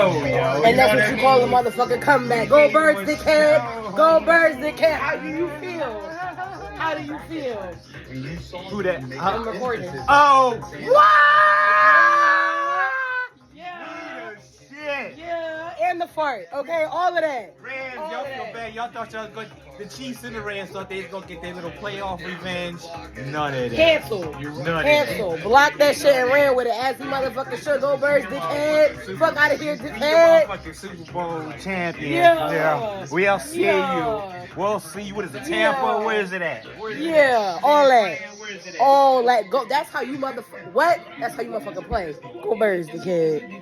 And that's what you call a motherfucking comeback. Go Birds Dickhead. Go Birds Dickhead. How do you feel? How do you feel? Who that? I'm recording. Oh! What? Yeah. Shit! Yeah, and the fart. Okay, all of that. Rams, All y'all of feel that. bad. Y'all thought y'all was going the Chiefs and the Rams thought they was gonna get their little playoff revenge. None of that. Cancel. None Cancel. of that. Block that shit and ran with it. As the motherfucker should. Go Birds Dickhead. Fuck out of here, You Dickhead. motherfucking Super Bowl champion. Yeah. We'll see Yeah. you. We'll see you. What is it, Tampa? Yeah. Where is it at? Yeah, all that. Where is it at? All that. Go. That's how you motherfucker. What? That's how you motherfucking play. Go Birds Dickhead.